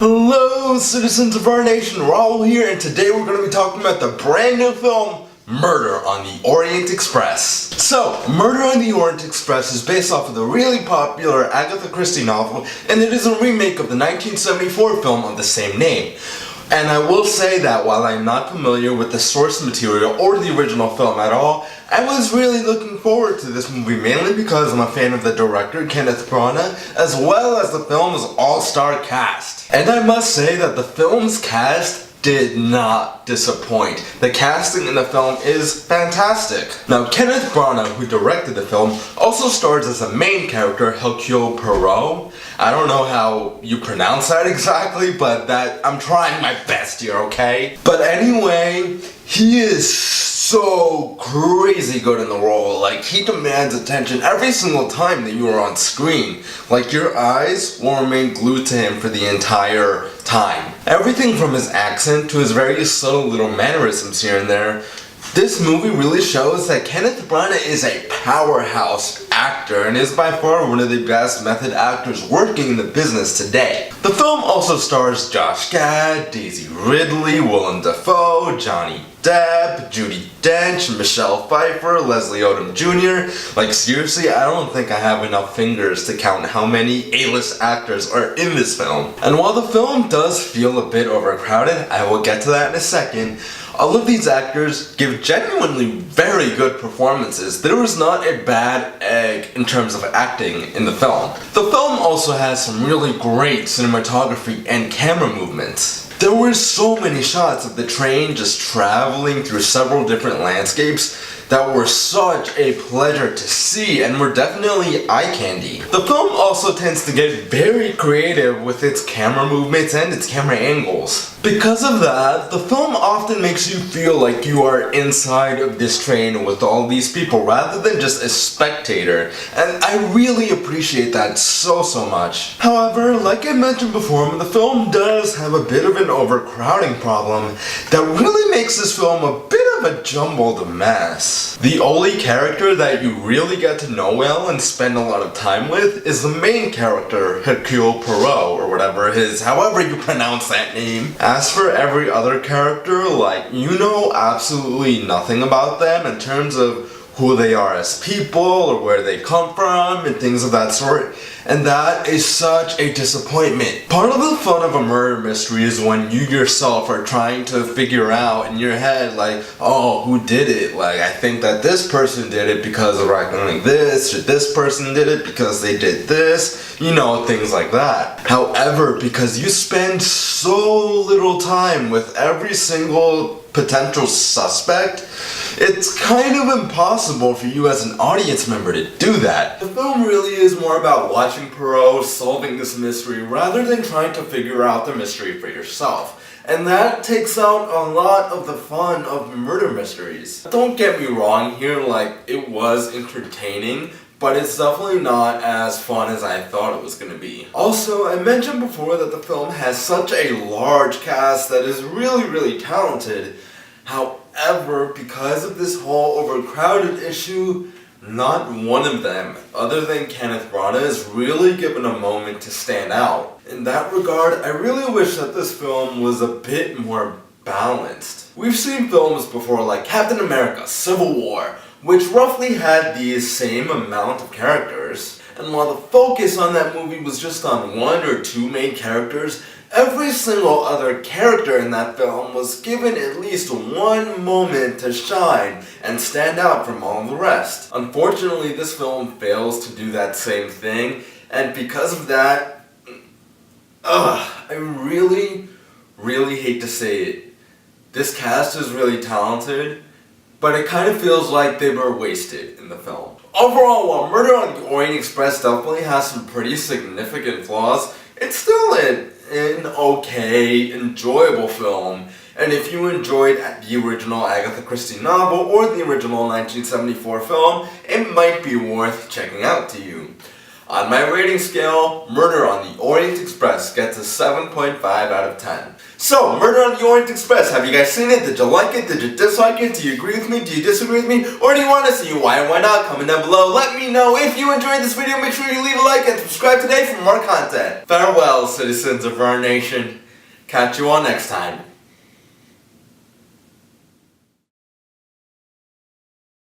Hello, citizens of our nation, RAWR here, and today we're going to be talking about the brand new film, Murder on the Orient Express. So, Murder on the Orient Express is based off of the really popular Agatha Christie novel, and it is a remake of the 1974 film of the same name. And I will say that while I'm not familiar with the source material or the original film at all, I was really looking forward to this movie mainly because I'm a fan of the director, Kenneth Branagh, as well as the film's all-star cast. And I must say that the film's cast did not disappoint. The casting in the film is fantastic. Now, Kenneth Branagh, who directed the film, also stars as a main character, Hercule Poirot. I don't know how you pronounce that exactly, but I'm trying my best here, okay? But anyway, he is so crazy good in the role. Like, he demands attention every single time that you are on screen. Like, your eyes will remain glued to him for the entire time. Everything from his accent to his very subtle little mannerisms here and there. This movie really shows that Kenneth Branagh is a powerhouse actor and is by far one of the best method actors working in the business today. The film also stars Josh Gad, Daisy Ridley, Willem Dafoe, Johnny Depp, Judi Dench, Michelle Pfeiffer, Leslie Odom Jr. Like, seriously, I don't think I have enough fingers to count how many A-list actors are in this film. And while the film does feel a bit overcrowded, I will get to that in a second, all of these actors give genuinely very good performances. There was not a bad egg in terms of acting in the film. The film also has some really great cinematography and camera movements. There were so many shots of the train just traveling through several different landscapes that were such a pleasure to see and were definitely eye candy. The film also tends to get very creative with its camera movements and its camera angles. Because of that, the film often makes you feel like you are inside of this train with all these people rather than just a spectator, and I really appreciate that so much. However, like I mentioned before, the film does have a bit of an overcrowding problem that really makes this film a bit of a jumbled mess. The only character that you really get to know well and spend a lot of time with is the main character, Hercule Poirot, or whatever however you pronounce that name. As for every other character, like, you know absolutely nothing about them in terms of who they are as people or where they come from and things of that sort, and that is such a disappointment. Part of the fun of a murder mystery is when you yourself are trying to figure out in your head, like, oh, who did it? Like, I think that this person did it because of like this, or this person did it because they did this, you know, things like that. However, because you spend so little time with every single potential suspect, it's kind of impossible for you as an audience member to do that. The film really is more about watching Poirot solving this mystery rather than trying to figure out the mystery for yourself. And that takes out a lot of the fun of murder mysteries. Don't get me wrong here, like, it was entertaining, but it's definitely not as fun as I thought it was going to be. Also, I mentioned before that the film has such a large cast that is really talented. However, because of this whole overcrowded issue, not one of them, other than Kenneth Branagh, is really given a moment to stand out. In that regard, I really wish that this film was a bit more balanced. We've seen films before like Captain America: Civil War, which roughly had the same amount of characters, and while the focus on that movie was just on one or two main characters, every single other character in that film was given at least one moment to shine and stand out from all the rest. Unfortunately, this film fails to do that same thing, and because of that, I really hate to say it. This cast is really talented, but it kind of feels like they were wasted in the film. Overall, while Murder on the Orient Express definitely has some pretty significant flaws, it's still an okay, enjoyable film. And if you enjoyed the original Agatha Christie novel or the original 1974 film, it might be worth checking out to you. On my rating scale, Murder on the Orient Express Express gets a 7.5 out of 10. So, Murder on the Orient Express, have you guys seen it? Did you like it? Did you dislike it? Do you agree with me? Do you disagree with me? Or do you want to see why and why not? Comment down below. Let me know. If you enjoyed this video, make sure you leave a like and subscribe today for more content. Farewell, citizens of our nation. Catch you all next time.